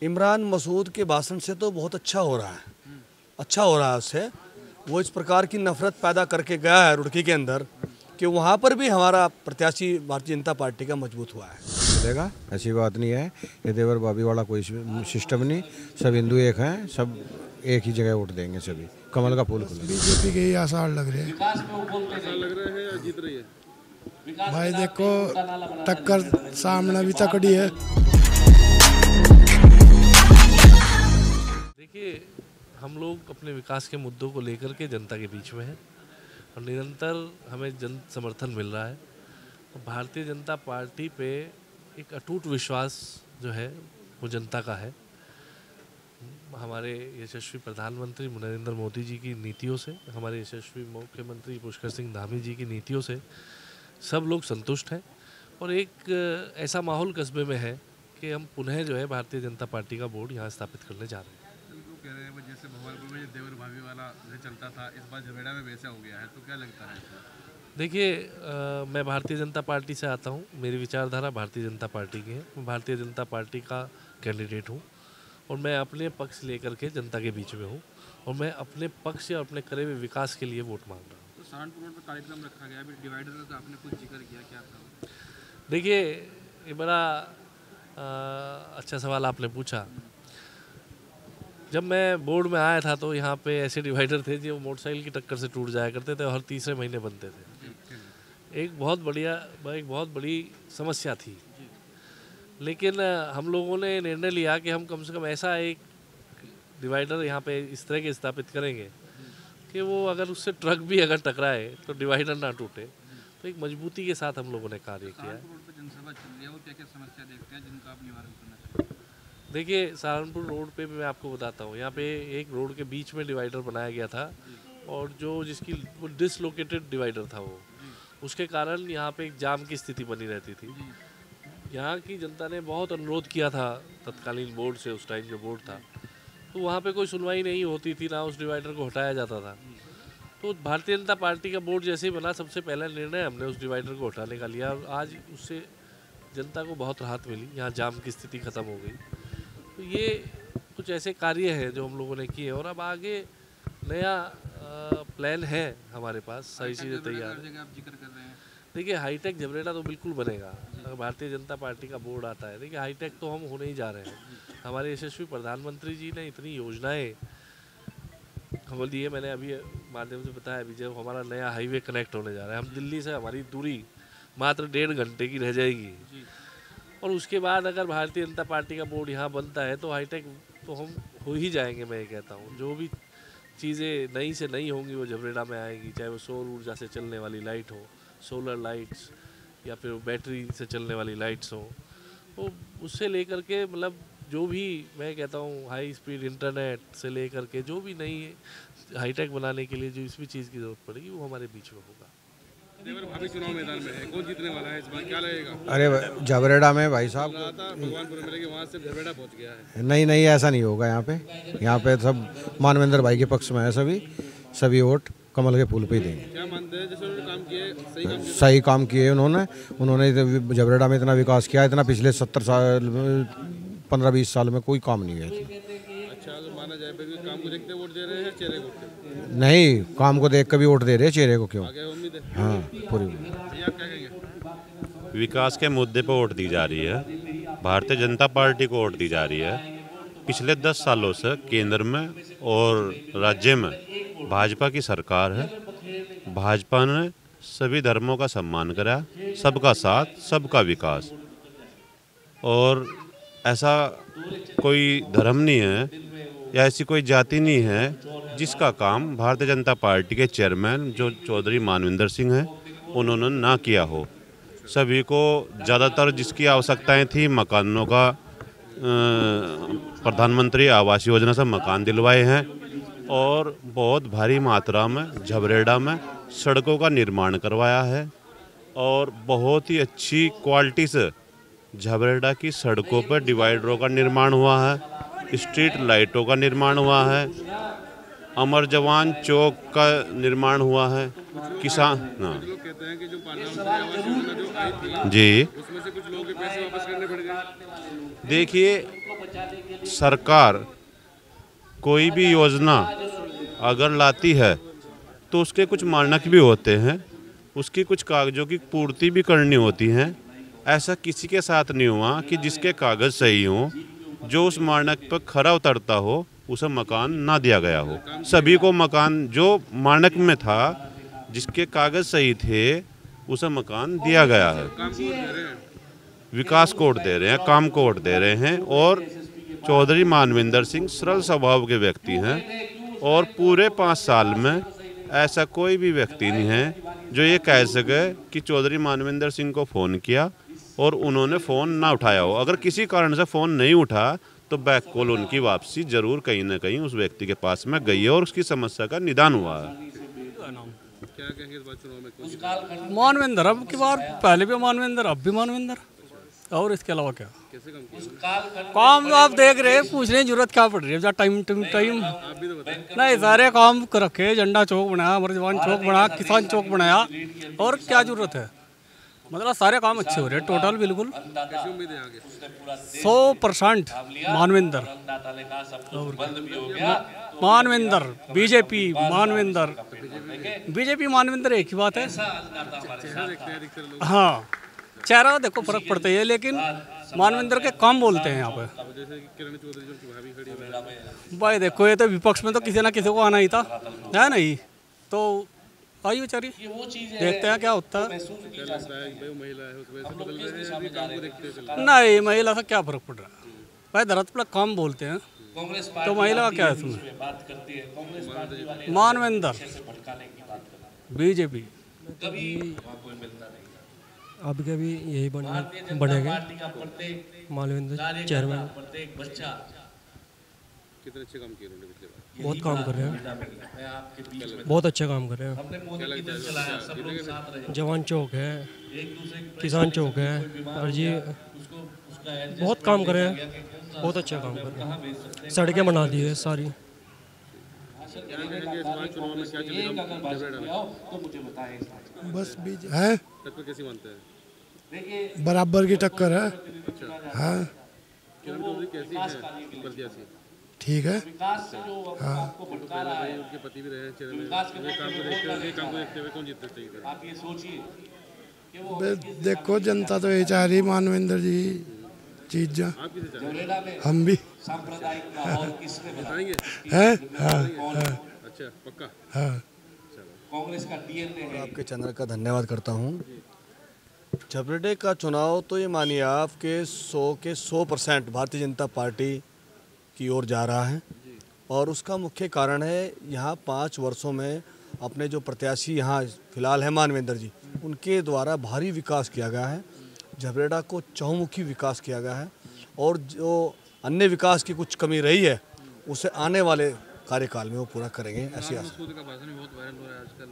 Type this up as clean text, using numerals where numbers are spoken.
इमरान मसूद के भाषण से तो बहुत अच्छा हो रहा है, अच्छा हो रहा है उससे। वो इस प्रकार की नफरत पैदा करके गया है रुड़की के अंदर कि वहाँ पर भी हमारा प्रत्याशी भारतीय जनता पार्टी का मजबूत हुआ है। मिलेगा, ऐसी बात नहीं है। ये देवर भाभी वाला कोई सिस्टम नहीं, सब हिंदू एक हैं, सब एक ही जगह वोट देंगे, सभी कमल का फूल खुला। बीजेपी के ही आसार लग रहे हैं। या जीत रही है? भाई देखो, टक्कर सामने भी तकड़ी है। देखिए, हम लोग अपने विकास के मुद्दों को लेकर के जनता के बीच में हैं और निरंतर हमें जन समर्थन मिल रहा है। तो भारतीय जनता पार्टी पे एक अटूट विश्वास जो है वो जनता का है। हमारे यशस्वी प्रधानमंत्री नरेंद्र मोदी जी की नीतियों से, हमारे यशस्वी मुख्यमंत्री पुष्कर सिंह धामी जी की नीतियों से सब लोग संतुष्ट हैं और एक ऐसा माहौल कस्बे में है कि हम पुनः जो है भारतीय जनता पार्टी का बोर्ड यहाँ स्थापित करने जा रहे हैं। कह रहे हैं जैसे भगवानपुर में देवर भाभी वाला चलता था, इस बार झवेड़ा में वैसा हो गया है, तो क्या लगता है? देखिए, मैं भारतीय जनता पार्टी से आता हूँ, मेरी विचारधारा भारतीय जनता पार्टी की है। मैं भारतीय जनता पार्टी का कैंडिडेट हूँ और मैं अपने पक्ष लेकर के जनता के बीच में हूँ और मैं अपने पक्ष और अपने करे हुए विकास के लिए वोट मांग रहा हूँ। तो सहारनपुर रोड पर कार्यक्रम रखा गया, अभी डिवाइडर का आपने कुछ जिक्र किया, क्या था? देखिए, ये बड़ा अच्छा सवाल आपने पूछा। जब मैं बोर्ड में आया था तो यहाँ पे ऐसे डिवाइडर थे जो मोटरसाइकिल की टक्कर से टूट जाया करते थे और हर तीसरे महीने बनते थे। एक बहुत बड़ी समस्या थी। लेकिन हम लोगों ने निर्णय लिया कि हम कम से कम ऐसा एक डिवाइडर यहाँ पे इस तरह के स्थापित करेंगे कि वो अगर उससे ट्रक भी अगर टकराए तो डिवाइडर ना टूटे। तो एक मजबूती के साथ हम लोगों ने कार्य किया है। जनसभा चल रही है, वो क्या-क्या समस्या देखते हैं जिनका आप निवारण करना चाहते हैं? देखिए, सहारनपुर रोड पे भी मैं आपको बताता हूँ, यहाँ पे एक रोड के बीच में डिवाइडर बनाया गया था और जिसकी वो डिसलोकेटेड डिवाइडर था वो, उसके कारण यहाँ पे एक जाम की स्थिति बनी रहती थी। यहाँ की जनता ने बहुत अनुरोध किया था तत्कालीन बोर्ड से, उस टाइम जो बोर्ड था, तो वहाँ पे कोई सुनवाई नहीं होती थी, ना उस डिवाइडर को हटाया जाता था। तो भारतीय जनता पार्टी का बोर्ड जैसे ही बना, सबसे पहला निर्णय हमने उस डिवाइडर को हटाने का लिया और आज उससे जनता को बहुत राहत मिली, यहाँ जाम की स्थिति ख़त्म हो गई। तो ये कुछ ऐसे कार्य हैं जो हम लोगों ने किए और अब आगे नया प्लान है हमारे पास, सारी चीज़ें तैयार हैं। आप जिक्र कर रहे हैं, देखिए, हाईटेक झबरेड़ा तो बिल्कुल बनेगा अगर भारतीय जनता पार्टी का बोर्ड आता है। देखिए, हाईटेक तो हम होने ही जा रहे हैं। हमारे यशस्वी प्रधानमंत्री जी ने इतनी योजनाएं हम दिए, मैंने अभी माध्यम से बताया, अभी जब हमारा नया हाईवे कनेक्ट होने जा रहा है, हम दिल्ली से हमारी दूरी मात्र 1.5 घंटे की रह जाएगी और उसके बाद अगर भारतीय जनता पार्टी का बोर्ड यहाँ बनता है तो हाईटेक तो हम हो ही जाएंगे। मैं ये कहता हूँ, जो भी चीज़ें नई से नई होंगी वो झबरेड़ा में आएंगी, चाहे वो सौर ऊर्जा से चलने वाली लाइट हो, सोलर लाइट्स, या फिर बैटरी से चलने वाली लाइट्स हो, तो उससे लेकर के मतलब जो भी मैं कहता हूँ हाई स्पीड इंटरनेट से लेकर के जो भी नई हाईटेक बनाने के लिए जो इस भी चीज़ की ज़रूरत पड़ेगी वो हमारे बीच में होगा। देवर भाभी चुनाव मैदान में है, कौन जीतने वाला है इस बार, क्या लगेगा? अरे झबरेड़ा में भाई साहब, भगवानपुर में, लेकिन वहाँ से झवेड़ा पहुँच गया है। नहीं ऐसा नहीं होगा। यहाँ पे सब मानवेंद्र भाई के पक्ष में है, सभी वोट कमल के फूल पे ही देंगे। क्या मानते हैं जैसे उन्होंने काम किए, सही काम किए उन्होंने झबरेड़ा में इतना विकास किया, इतना पिछले 70 साल 15-20 साल में कोई काम नहीं है। अच्छा, तो माना जाए फिर काम को देखते वोट दे रहे हैं, चेहरे को? नहीं, काम को देख कर भी वोट दे रहे हैं, चेहरे को क्यों? आगे उम्मीद है। हाँ, पूरी। भैया आप क्या कहेंगे? विकास के मुद्दे पर वोट दी जा रही है, भारतीय जनता पार्टी को वोट दी जा रही है। पिछले 10 सालों से केंद्र में और राज्य में भाजपा की सरकार है। भाजपा ने सभी धर्मों का सम्मान करा, सबका साथ, सबका विकास। और ऐसा कोई धर्म नहीं है या ऐसी कोई जाति नहीं है जिसका काम भारतीय जनता पार्टी के चेयरमैन जो चौधरी मानविंदर सिंह हैं उन्होंने ना किया हो। सभी को ज़्यादातर जिसकी आवश्यकताएं थी मकानों का, प्रधानमंत्री आवास योजना से मकान दिलवाए हैं और बहुत भारी मात्रा में झबरेड़ा में सड़कों का निर्माण करवाया है और बहुत ही अच्छी क्वालिटी से झबरेड़ा की सड़कों पर डिवाइडरों का निर्माण हुआ है, स्ट्रीट लाइटों का निर्माण हुआ है, अमर जवान चौक का निर्माण हुआ है। किसान लोग कहते हैं कि जो प्रधानमंत्री आवास योजना जो आई थी जी, उसमें से कुछ लोगों के पैसे वापस करने पड़ गए। देखिए सरकार कोई भी योजना अगर लाती है तो उसके कुछ मानक भी होते हैं, उसकी कुछ कागज़ों की पूर्ति भी करनी होती है। ऐसा किसी के साथ नहीं हुआ कि जिसके कागज़ सही हों, जो उस मानक पर खरा उतरता हो, उसे मकान ना दिया गया हो। सभी को मकान जो मानक में था, जिसके कागज़ सही थे, उसे मकान दिया गया है। विकास कोड दे रहे हैं, काम कोड दे रहे हैं। और चौधरी मानविंदर सिंह सरल स्वभाव के व्यक्ति हैं और पूरे 5 साल में ऐसा कोई भी व्यक्ति नहीं है जो ये कह सके कि चौधरी मानविंदर सिंह को फ़ोन किया और उन्होंने फ़ोन ना उठाया हो। अगर किसी कारण से फ़ोन नहीं उठा तो बैक कॉल उनकी वापसी ज़रूर कहीं ना कहीं उस व्यक्ति के पास में गई है और उसकी समस्या का निदान हुआ है। क्या कहेंगे इस बार चुनाव में? कौन मानवेंद्र, अब की बार पहले भी मानवेंद्र, अब भी मानवेंद्र, और इसके अलावा क्या कैसे काम किया? काम आप देख रहे हैं, पूछने की जरूरत क्या पड़ रही है? टाइम टाइम आप भी तो बताएं। नहीं, सारे काम कर रखे। झंडा चौक बनाया, अमर जवान चौक बनाया, किसान चौक बनाया, और क्या जरूरत है? मतलब सारे काम अच्छे हो रहे हैं टोटल, बिल्कुल कैसी उम्मीद है आगे? 100% मानवेंद्र। मानवेंद्र, बीजेपी मानवेंद्र एक ही बात है। चेहरा देखते हैं अधिकतर लोग, हाँ, चेहरा देखो फर्क पड़ता है, लेकिन मानवेंद्र के काम बोलते हैं यहाँ पे। जैसे कि किरण चौधरी जो की भाभी खड़ी है, भाई देखो, ये तो विपक्ष में तो किसी ना किसी को आना ही था, है नहीं? तो आई बेचारी, देखते हैं क्या होता है। क्या लगता है कि भाई वो महिला है, उस वजह से बदल रहे हैं अभी काम को देखते हुए चल रहे नहीं, महिला से क्या फर्क पड़ रहा है? भाई धरत पर काम बोलते हैं, तो महिला का क्या है इसमें? मानवेंद्र, बीजेपी। अब के भी यही बनेगा मानवेंद्र चेयरमैन। कितने अच्छे काम किए उन्होंने पिछले बार? बहुत काम कर रहे हैं, बहुत अच्छा काम कर रहे हैं। क्या लगता है? जवान चौक है, किसान चौक है, और ये बहुत काम कर रहे हैं, बहुत अच्छा काम कर रहे हैं। सड़कें बना दी है सारी। क्या कहेंगे इस बार चुनाव में क्या चलेगा झबरेड़ा में? बस बीज है, टक्कर कैसी मानते हैं? बराबर की टक्कर है। हाँ, किरण चौधरी कैसी है प्रत्याशी? ठीक है। पहले भाई उनके पति भी रहे हैं चेहरे में, ये काम को देखते हुए कौन जीतना चाहिए? देखो, जनता तो ये चाह रही मानवेंद्र जी जीत जा। आप किसे चाहेंगे? हम भी बताएंगे? हैं। हाँ, अच्छा, पक्का। हाँ। आपके चैनल का धन्यवाद करता हूँ। झबरेड़े का चुनाव तो ये मानिए आप के 100% भारतीय जनता पार्टी की ओर जा रहा है, और उसका मुख्य कारण है यहाँ 5 वर्षों में अपने जो प्रत्याशी यहाँ फिलहाल है मानवेंद्र जी, उनके द्वारा भारी विकास किया गया है। झबरेड़ा को चहुमुखी विकास किया गया है, और जो अन्य विकास की कुछ कमी रही है उसे आने वाले कार्यकाल में वो पूरा करेंगे, ऐसी आशा। का भाषण भी बहुत वायरल हो रहा है आजकल।